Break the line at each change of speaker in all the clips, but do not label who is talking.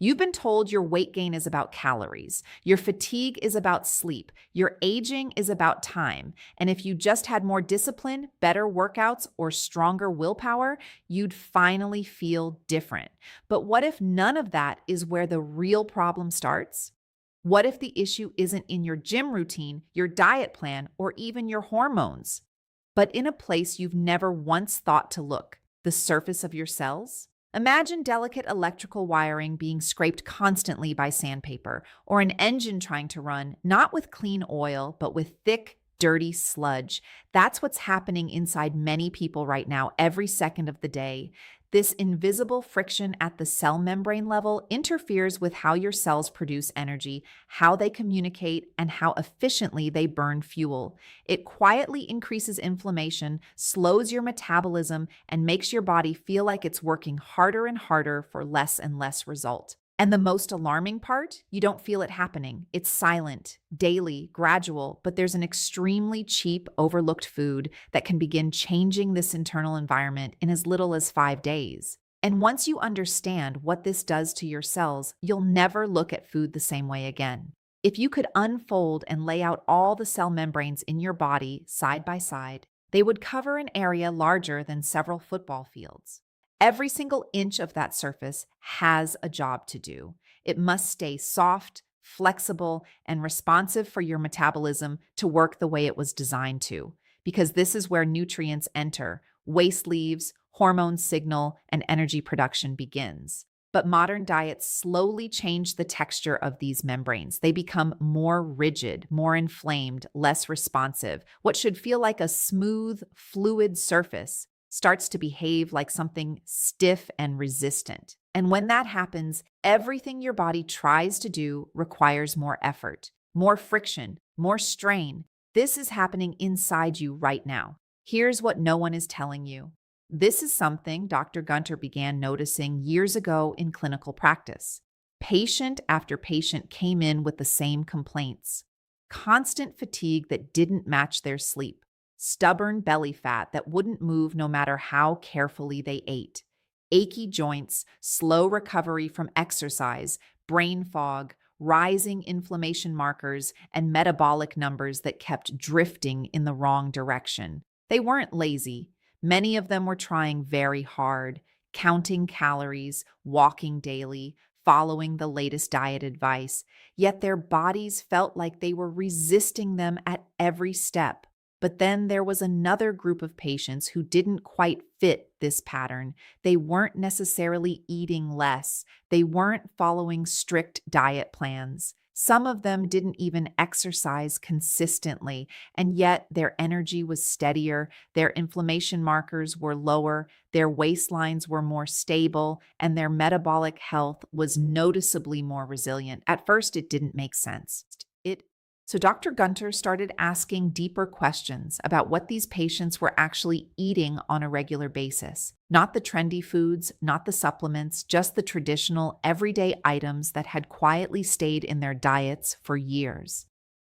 You've been told your weight gain is about calories, your fatigue is about sleep, your aging is about time. And if you just had more discipline, better workouts, or stronger willpower, you'd finally feel different. But what if none of that is where the real problem starts? What if the issue isn't in your gym routine, your diet plan, or even your hormones, but in a place you've never once thought to look, the surface of your cells? Imagine delicate electrical wiring being scraped constantly by sandpaper, or an engine trying to run, not with clean oil, but with thick, dirty sludge. That's what's happening inside many people right now, every second of the day. This invisible friction at the cell membrane level interferes with how your cells produce energy, how they communicate, and how efficiently they burn fuel. It quietly increases inflammation, slows your metabolism, and makes your body feel like it's working harder and harder for less and less result. And the most alarming part, you don't feel it happening. It's silent, daily, gradual, but there's an extremely cheap, overlooked food that can begin changing this internal environment in as little as 5 days. And once you understand what this does to your cells, you'll never look at food the same way again. If you could unfold and lay out all the cell membranes in your body side by side, they would cover an area larger than several football fields. Every single inch of that surface has a job to do. It must stay soft, flexible, and responsive for your metabolism to work the way it was designed to, because this is where nutrients enter, waste leaves, hormones signal, and energy production begins. But modern diets slowly change the texture of these membranes. They become more rigid, more inflamed, less responsive. What should feel like a smooth, fluid surface starts to behave like something stiff and resistant. And when that happens, everything your body tries to do requires more effort, more friction, more strain. This is happening inside you right now. Here's what no one is telling you. This is something Dr. Gunter began noticing years ago in clinical practice. Patient after patient came in with the same complaints: constant fatigue that didn't match their sleep, stubborn belly fat that wouldn't move no matter how carefully they ate, achy joints, slow recovery from exercise, brain fog, rising inflammation markers, and metabolic numbers that kept drifting in the wrong direction. They weren't lazy. Many of them were trying very hard, counting calories, walking daily, following the latest diet advice, yet their bodies felt like they were resisting them at every step. But then there was another group of patients who didn't quite fit this pattern. They weren't necessarily eating less. They weren't following strict diet plans. Some of them didn't even exercise consistently, and yet their energy was steadier, their inflammation markers were lower, their waistlines were more stable, and their metabolic health was noticeably more resilient. At first, it didn't make sense. So Dr. Gunter started asking deeper questions about what these patients were actually eating on a regular basis. Not the trendy foods, not the supplements, just the traditional, everyday items that had quietly stayed in their diets for years.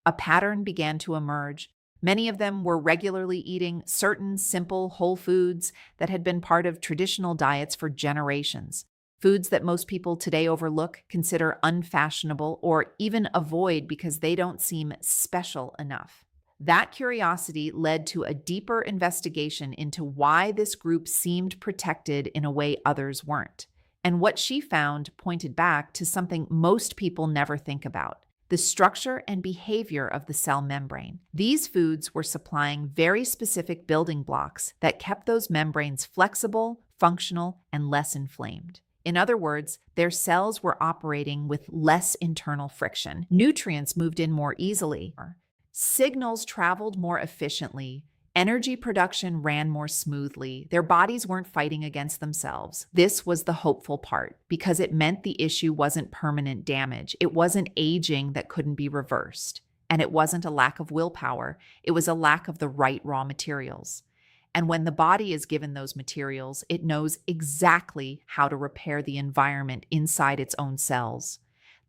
A pattern began to emerge. Many of them were regularly eating certain simple whole foods that had been part of traditional diets for generations. Foods that most people today overlook, consider unfashionable, or even avoid because they don't seem special enough. That curiosity led to a deeper investigation into why this group seemed protected in a way others weren't. And what she found pointed back to something most people never think about: the structure and behavior of the cell membrane. These foods were supplying very specific building blocks that kept those membranes flexible, functional, and less inflamed. In other words, their cells were operating with less internal friction. Nutrients moved in more easily. Signals traveled more efficiently. Energy production ran more smoothly. Their bodies weren't fighting against themselves. This was the hopeful part, because it meant the issue wasn't permanent damage. It wasn't aging that couldn't be reversed. And it wasn't a lack of willpower. It was a lack of the right raw materials. And when the body is given those materials, it knows exactly how to repair the environment inside its own cells.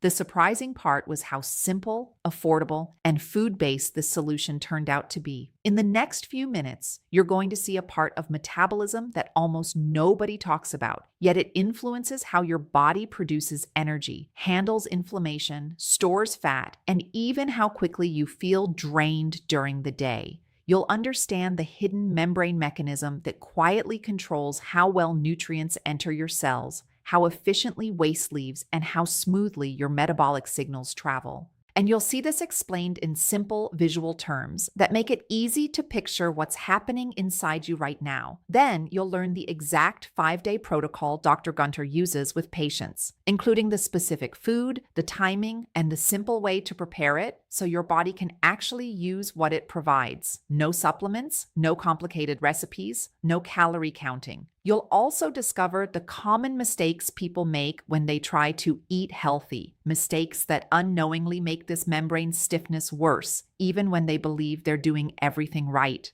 The surprising part was how simple, affordable, and food-based this solution turned out to be. In the next few minutes, you're going to see a part of metabolism that almost nobody talks about, yet it influences how your body produces energy, handles inflammation, stores fat, and even how quickly you feel drained during the day. You'll understand the hidden membrane mechanism that quietly controls how well nutrients enter your cells, how efficiently waste leaves, and how smoothly your metabolic signals travel. And you'll see this explained in simple visual terms that make it easy to picture what's happening inside you right now. Then you'll learn the exact 5-day protocol Dr. Gunter uses with patients, including the specific food, the timing, and the simple way to prepare it so your body can actually use what it provides. No supplements, no complicated recipes, no calorie counting. You'll also discover the common mistakes people make when they try to eat healthy, mistakes that unknowingly make this membrane stiffness worse, even when they believe they're doing everything right.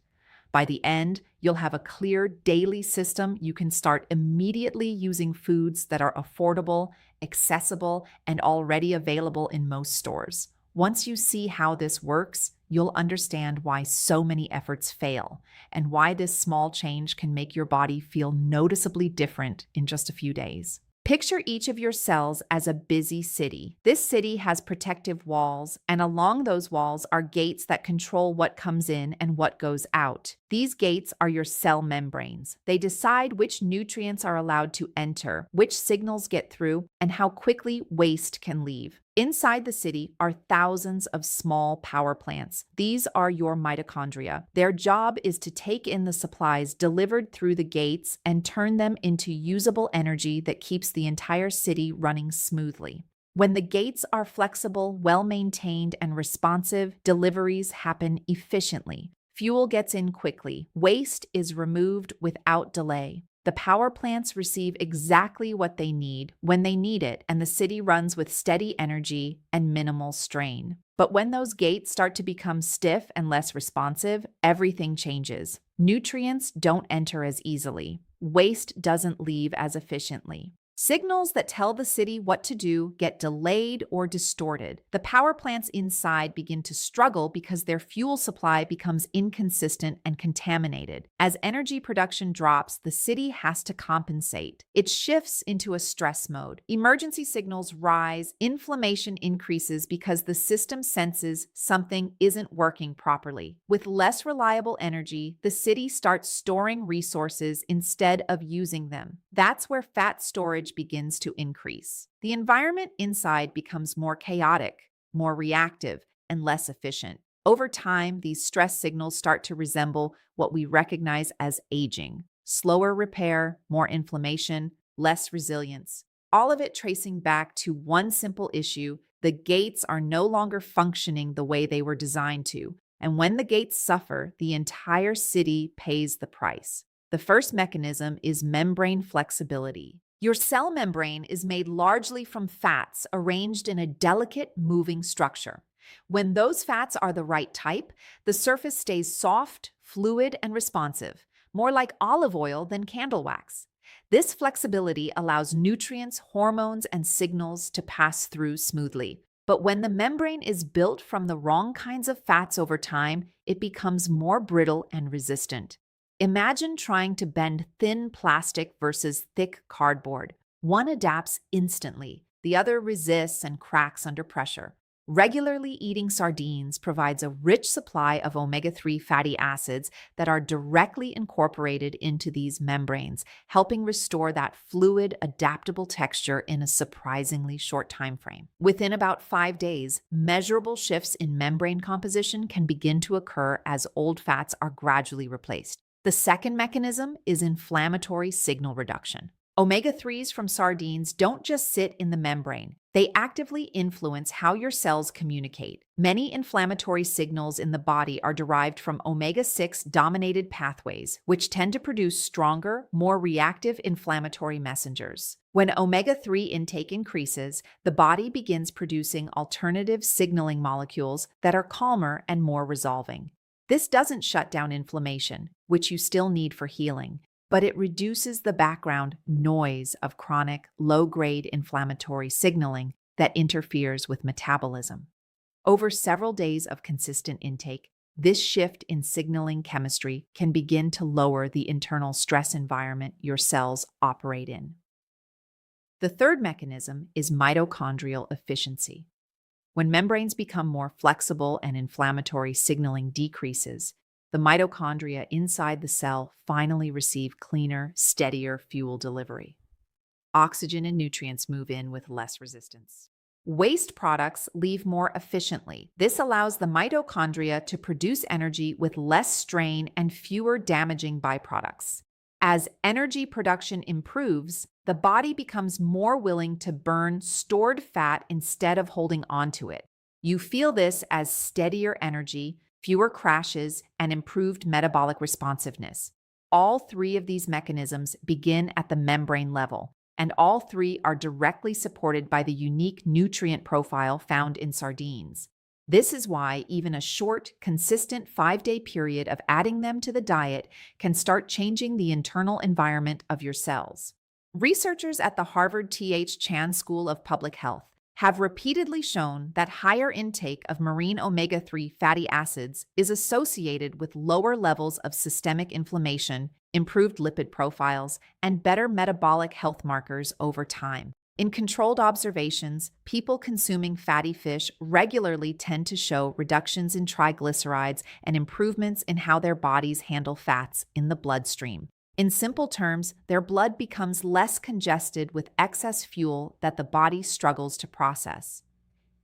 By the end, you'll have a clear daily system you can start immediately using foods that are affordable, accessible, and already available in most stores. Once you see how this works, you'll understand why so many efforts fail and why this small change can make your body feel noticeably different in just a few days. Picture each of your cells as a busy city. This city has protective walls, and along those walls are gates that control what comes in and what goes out. These gates are your cell membranes. They decide which nutrients are allowed to enter, which signals get through, and how quickly waste can leave. Inside the city are thousands of small power plants. These are your mitochondria. Their job is to take in the supplies delivered through the gates and turn them into usable energy that keeps the entire city running smoothly. When the gates are flexible, well-maintained, and responsive, deliveries happen efficiently. Fuel gets in quickly. Waste is removed without delay. The power plants receive exactly what they need when they need it, and the city runs with steady energy and minimal strain. But when those gates start to become stiff and less responsive, everything changes. Nutrients don't enter as easily. Waste doesn't leave as efficiently. Signals that tell the city what to do get delayed or distorted. The power plants inside begin to struggle because their fuel supply becomes inconsistent and contaminated. As energy production drops, the city has to compensate. It shifts into a stress mode. Emergency signals rise, inflammation increases because the system senses something isn't working properly. With less reliable energy, the city starts storing resources instead of using them. That's where fat storage begins to increase. The environment inside becomes more chaotic, more reactive, and less efficient. Over time, these stress signals start to resemble what we recognize as aging. Slower repair, more inflammation, less resilience. All of it tracing back to one simple issue: the gates are no longer functioning the way they were designed to. And when the gates suffer, the entire city pays the price. The first mechanism is membrane flexibility. Your cell membrane is made largely from fats arranged in a delicate, moving structure. When those fats are the right type, the surface stays soft, fluid, and responsive, more like olive oil than candle wax. This flexibility allows nutrients, hormones, and signals to pass through smoothly. But when the membrane is built from the wrong kinds of fats over time, it becomes more brittle and resistant. Imagine trying to bend thin plastic versus thick cardboard. One adapts instantly, the other resists and cracks under pressure. Regularly eating sardines provides a rich supply of omega-3 fatty acids that are directly incorporated into these membranes, helping restore that fluid, adaptable texture in a surprisingly short time frame. Within about 5 days, measurable shifts in membrane composition can begin to occur as old fats are gradually replaced. The second mechanism is inflammatory signal reduction. Omega-3s from sardines don't just sit in the membrane. They actively influence how your cells communicate. Many inflammatory signals in the body are derived from omega-6 dominated pathways, which tend to produce stronger, more reactive inflammatory messengers. When omega-3 intake increases, the body begins producing alternative signaling molecules that are calmer and more resolving. This doesn't shut down inflammation, which you still need for healing, but it reduces the background noise of chronic, low-grade inflammatory signaling that interferes with metabolism. Over several days of consistent intake, this shift in signaling chemistry can begin to lower the internal stress environment your cells operate in. The third mechanism is mitochondrial efficiency. When membranes become more flexible and inflammatory signaling decreases, the mitochondria inside the cell finally receive cleaner, steadier fuel delivery. Oxygen and nutrients move in with less resistance. Waste products leave more efficiently. This allows the mitochondria to produce energy with less strain and fewer damaging byproducts. As energy production improves, the body becomes more willing to burn stored fat instead of holding onto it. You feel this as steadier energy, fewer crashes, and improved metabolic responsiveness. All three of these mechanisms begin at the membrane level, and all three are directly supported by the unique nutrient profile found in sardines. This is why even a short, consistent 5-day period of adding them to the diet can start changing the internal environment of your cells. Researchers at the Harvard T.H. Chan School of Public Health have repeatedly shown that higher intake of marine omega-3 fatty acids is associated with lower levels of systemic inflammation, improved lipid profiles, and better metabolic health markers over time. In controlled observations, people consuming fatty fish regularly tend to show reductions in triglycerides and improvements in how their bodies handle fats in the bloodstream. In simple terms, their blood becomes less congested with excess fuel that the body struggles to process.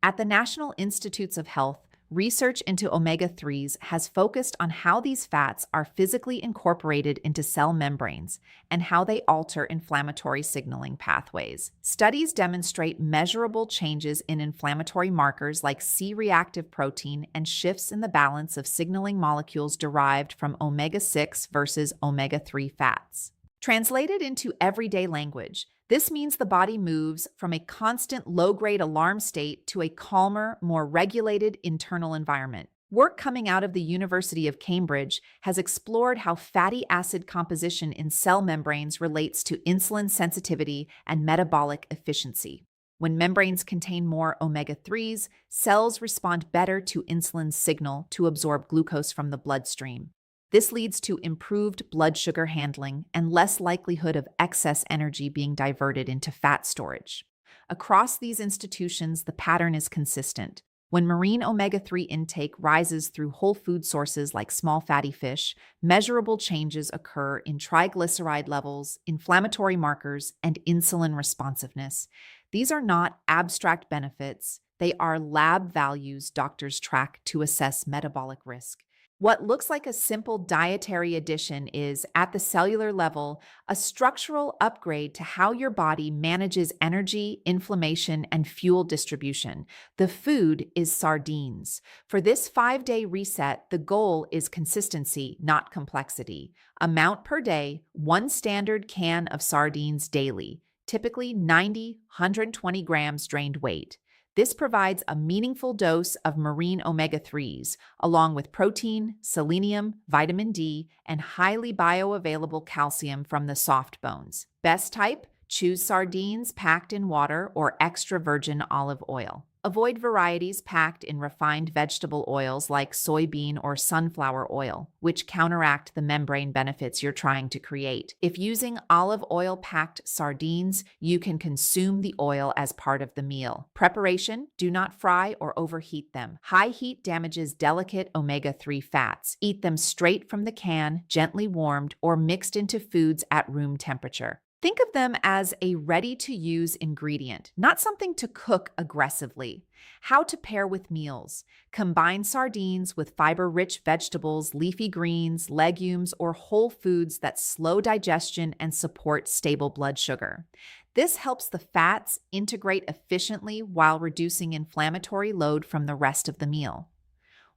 At the National Institutes of Health, research into omega-3s has focused on how these fats are physically incorporated into cell membranes and how they alter inflammatory signaling pathways. Studies demonstrate measurable changes in inflammatory markers like C-reactive protein and shifts in the balance of signaling molecules derived from omega-6 versus omega-3 fats. Translated into everyday language, this means the body moves from a constant low-grade alarm state to a calmer, more regulated internal environment. Work coming out of the University of Cambridge has explored how fatty acid composition in cell membranes relates to insulin sensitivity and metabolic efficiency. When membranes contain more omega-3s, cells respond better to insulin's signal to absorb glucose from the bloodstream. This leads to improved blood sugar handling and less likelihood of excess energy being diverted into fat storage. Across these institutions, the pattern is consistent. When marine omega-3 intake rises through whole food sources like small fatty fish, measurable changes occur in triglyceride levels, inflammatory markers, and insulin responsiveness. These are not abstract benefits. They are lab values doctors track to assess metabolic risk. What looks like a simple dietary addition is, at the cellular level, a structural upgrade to how your body manages energy, inflammation, and fuel distribution. The food is sardines. For this 5-day reset, the goal is consistency, not complexity. Amount per day, 1 standard can of sardines daily, typically 90-120 grams drained weight. This provides a meaningful dose of marine omega-3s, along with protein, selenium, vitamin D, and highly bioavailable calcium from the soft bones. Best type? Choose sardines packed in water or extra virgin olive oil. Avoid varieties packed in refined vegetable oils like soybean or sunflower oil, which counteract the membrane benefits you're trying to create. If using olive oil-packed sardines, you can consume the oil as part of the meal. Preparation: do not fry or overheat them. High heat damages delicate omega-3 fats. Eat them straight from the can, gently warmed, or mixed into foods at room temperature. Think of them as a ready-to-use ingredient, not something to cook aggressively. How to pair with meals: combine sardines with fiber-rich vegetables, leafy greens, legumes, or whole foods that slow digestion and support stable blood sugar. This helps the fats integrate efficiently while reducing inflammatory load from the rest of the meal.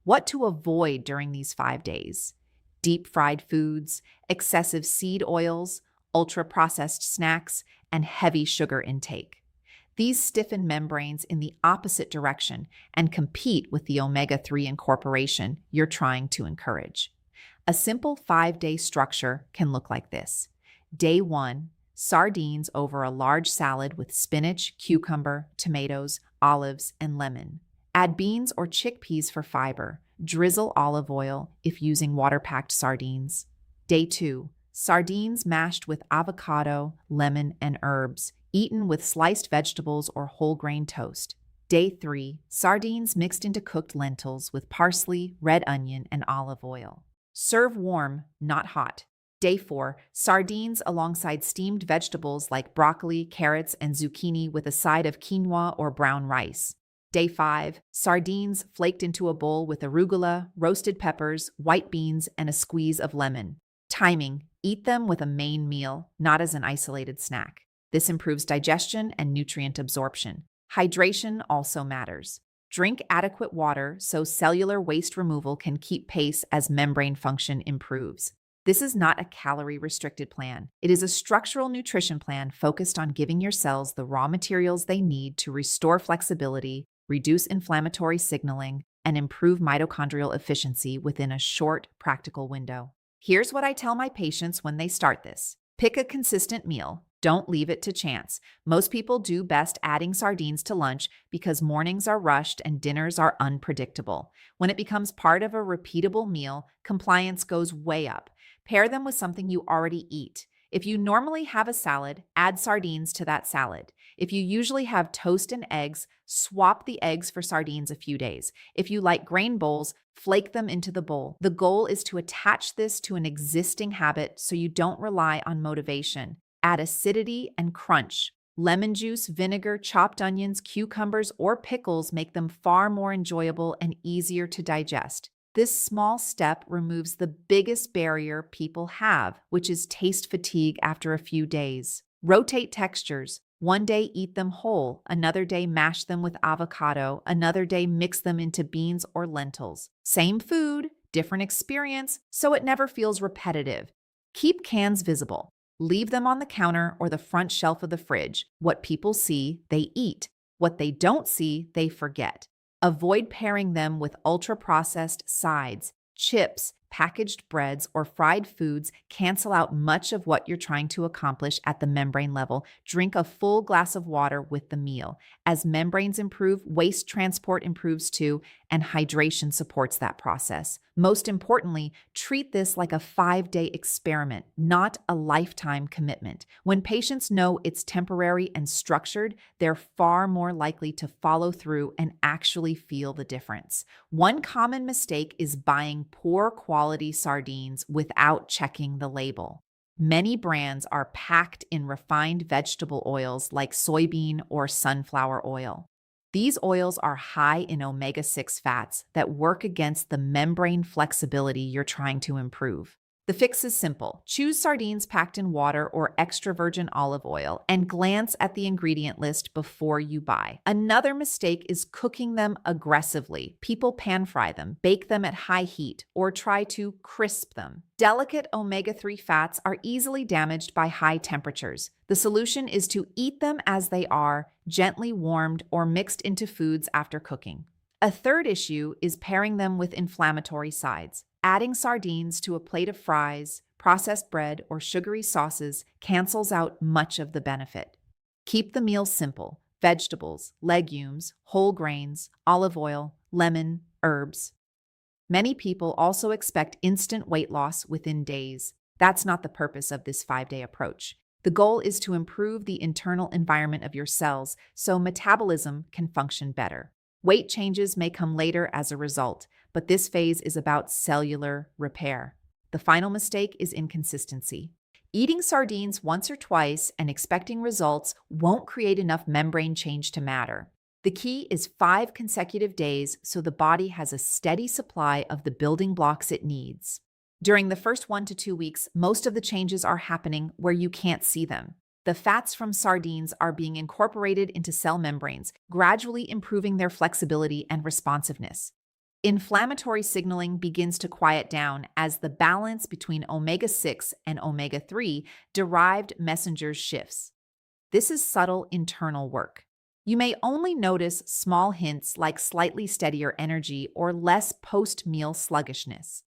What to avoid during these 5 days: deep-fried foods, excessive seed oils, ultra-processed snacks, and heavy sugar intake. These stiffen membranes in the opposite direction and compete with the omega-3 incorporation you're trying to encourage. A simple 5-day structure can look like this. Day 1, sardines over a large salad with spinach, cucumber, tomatoes, olives, and lemon. Add beans or chickpeas for fiber. Drizzle olive oil if using water-packed sardines. Day 2. Sardines mashed with avocado, lemon, and herbs, eaten with sliced vegetables or whole grain toast. Day 3. Sardines mixed into cooked lentils with parsley, red onion, and olive oil. Serve warm, not hot. Day 4. Sardines alongside steamed vegetables like broccoli, carrots, and zucchini with a side of quinoa or brown rice. Day 5. Sardines flaked into a bowl with arugula, roasted peppers, white beans, and a squeeze of lemon. Timing: eat them with a main meal, not as an isolated snack. This improves digestion and nutrient absorption. Hydration also matters. Drink adequate water so cellular waste removal can keep pace as membrane function improves. This is not a calorie-restricted plan. It is a structural nutrition plan focused on giving your cells the raw materials they need to restore flexibility, reduce inflammatory signaling, and improve mitochondrial efficiency within a short, practical window. Here's what I tell my patients when they start this. Pick a consistent meal. Don't leave it to chance. Most people do best adding sardines to lunch because mornings are rushed and dinners are unpredictable. When it becomes part of a repeatable meal, compliance goes way up. Pair them with something you already eat. If you normally have a salad, add sardines to that salad. If you usually have toast and eggs, swap the eggs for sardines a few days. If you like grain bowls, flake them into the bowl. The goal is to attach this to an existing habit so you don't rely on motivation. Add acidity and crunch. Lemon juice, vinegar, chopped onions, cucumbers, or pickles make them far more enjoyable and easier to digest. This small step removes the biggest barrier people have, which is taste fatigue after a few days. Rotate textures. One day eat them whole, another day mash them with avocado, another day mix them into beans or lentils. Same food, different experience, so it never feels repetitive. Keep cans visible. Leave them on the counter or the front shelf of the fridge. What people see, they eat. What they don't see, they forget. Avoid pairing them with ultra-processed sides. Chips, packaged breads, or fried foods cancel out much of what you're trying to accomplish at the membrane level. Drink a full glass of water with the meal. As membranes improve, waste transport improves too, and hydration supports that process. Most importantly, treat this like a 5-day experiment, not a lifetime commitment. When patients know it's temporary and structured, they're far more likely to follow through and actually feel the difference. One common mistake is buying poor quality sardines without checking the label. Many brands are packed in refined vegetable oils like soybean or sunflower oil. These oils are high in omega-6 fats that work against the membrane flexibility you're trying to improve. The fix is simple. Choose sardines packed in water or extra virgin olive oil and glance at the ingredient list before you buy. Another mistake is cooking them aggressively. People pan fry them, bake them at high heat, or try to crisp them. Delicate omega-3 fats are easily damaged by high temperatures. The solution is to eat them as they are, gently warmed or mixed into foods after cooking. A third issue is pairing them with inflammatory sides. Adding sardines to a plate of fries, processed bread, or sugary sauces cancels out much of the benefit. Keep the meal simple: vegetables, legumes, whole grains, olive oil, lemon, herbs. Many people also expect instant weight loss within days. That's not the purpose of this 5-day approach. The goal is to improve the internal environment of your cells so metabolism can function better. Weight changes may come later as a result, but this phase is about cellular repair. The final mistake is inconsistency. Eating sardines once or twice and expecting results won't create enough membrane change to matter. The key is 5 consecutive days so the body has a steady supply of the building blocks it needs. During the first 1 to 2 weeks, most of the changes are happening where you can't see them. The fats from sardines are being incorporated into cell membranes, gradually improving their flexibility and responsiveness. Inflammatory signaling begins to quiet down as the balance between omega-6 and omega-3 derived messengers shifts. This is subtle internal work. You may only notice small hints like slightly steadier energy or less post-meal sluggishness.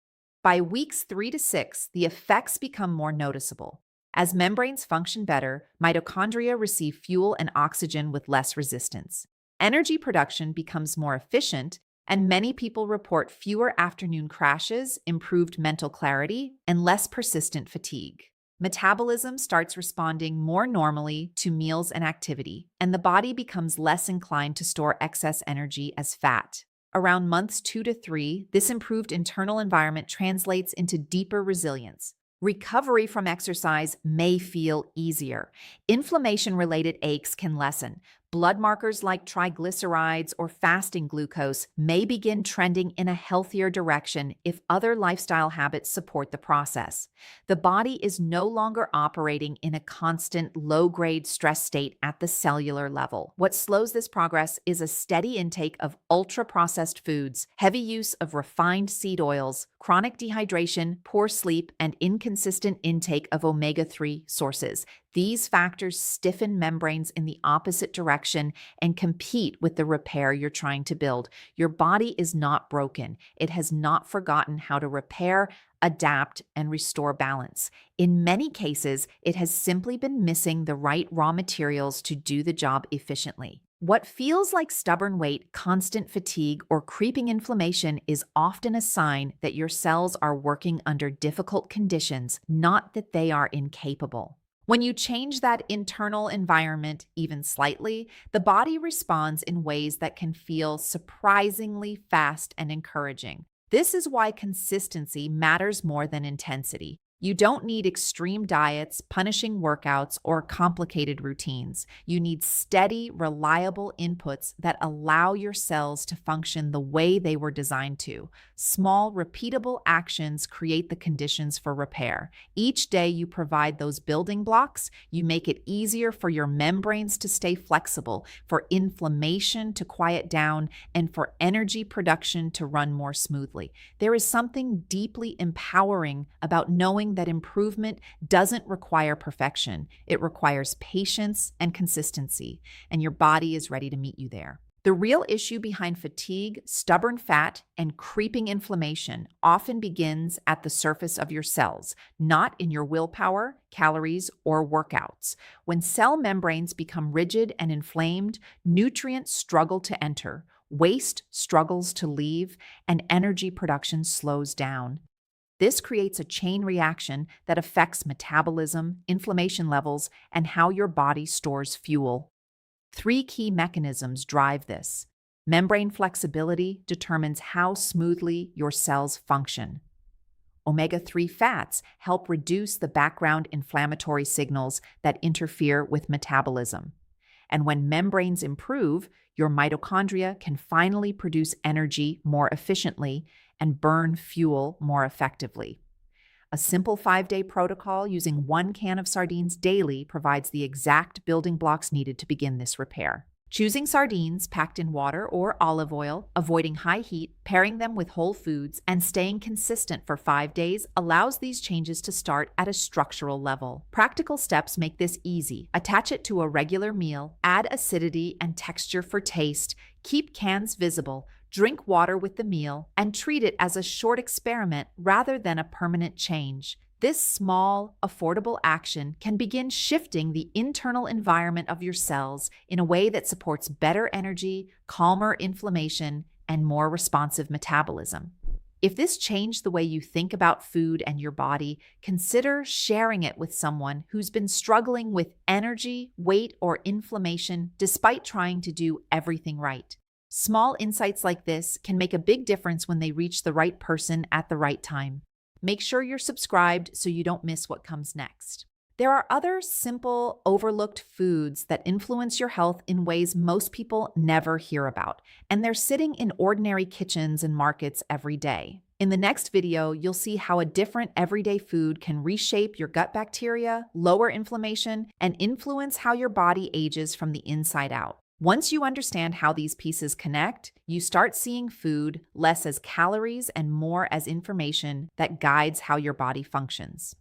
By weeks 3 to 6, the effects become more noticeable. As membranes function better, mitochondria receive fuel and oxygen with less resistance. Energy production becomes more efficient, and many people report fewer afternoon crashes, improved mental clarity, and less persistent fatigue. Metabolism starts responding more normally to meals and activity, and the body becomes less inclined to store excess energy as fat. Around months 2 to 3, this improved internal environment translates into deeper resilience. Recovery from exercise may feel easier. Inflammation-related aches can lessen. Blood markers like triglycerides or fasting glucose may begin trending in a healthier direction if other lifestyle habits support the process. The body is no longer operating in a constant low-grade stress state at the cellular level. What slows this progress is a steady intake of ultra-processed foods, heavy use of refined seed oils, chronic dehydration, poor sleep, and inconsistent intake of omega-3 sources. These factors stiffen membranes in the opposite direction and compete with the repair you're trying to build. Your body is not broken. It has not forgotten how to repair, adapt, and restore balance. In many cases, it has simply been missing the right raw materials to do the job efficiently. What feels like stubborn weight, constant fatigue, or creeping inflammation is often a sign that your cells are working under difficult conditions, not that they are incapable. When you change that internal environment even slightly, the body responds in ways that can feel surprisingly fast and encouraging. This is why consistency matters more than intensity. You don't need extreme diets, punishing workouts, or complicated routines. You need steady, reliable inputs that allow your cells to function the way they were designed to. Small, repeatable actions create the conditions for repair. Each day you provide those building blocks, you make it easier for your membranes to stay flexible, for inflammation to quiet down, and for energy production to run more smoothly. There is something deeply empowering about knowing that improvement doesn't require perfection. It requires patience and consistency, and your body is ready to meet you there. The real issue behind fatigue, stubborn fat, and creeping inflammation often begins at the surface of your cells, not in your willpower, calories, or workouts. When cell membranes become rigid and inflamed, nutrients struggle to enter, waste struggles to leave, and energy production slows down. This creates a chain reaction that affects metabolism, inflammation levels, and how your body stores fuel. 3 key mechanisms drive this. Membrane flexibility determines how smoothly your cells function. Omega-3 fats help reduce the background inflammatory signals that interfere with metabolism. And when membranes improve, your mitochondria can finally produce energy more efficiently and burn fuel more effectively. A simple 5-day protocol using 1 can of sardines daily provides the exact building blocks needed to begin this repair. Choosing sardines packed in water or olive oil, avoiding high heat, pairing them with whole foods, and staying consistent for 5 days allows these changes to start at a structural level. Practical steps make this easy. Attach it to a regular meal, add acidity and texture for taste, keep cans visible, drink water with the meal, and treat it as a short experiment rather than a permanent change. This small, affordable action can begin shifting the internal environment of your cells in a way that supports better energy, calmer inflammation, and more responsive metabolism. If this changed the way you think about food and your body, consider sharing it with someone who's been struggling with energy, weight, or inflammation despite trying to do everything right. Small insights like this can make a big difference when they reach the right person at the right time. Make sure you're subscribed so you don't miss what comes next. There are other simple, overlooked foods that influence your health in ways most people never hear about, and they're sitting in ordinary kitchens and markets every day. In the next video, you'll see how a different everyday food can reshape your gut bacteria, lower inflammation, and influence how your body ages from the inside out. Once you understand how these pieces connect, you start seeing food less as calories and more as information that guides how your body functions.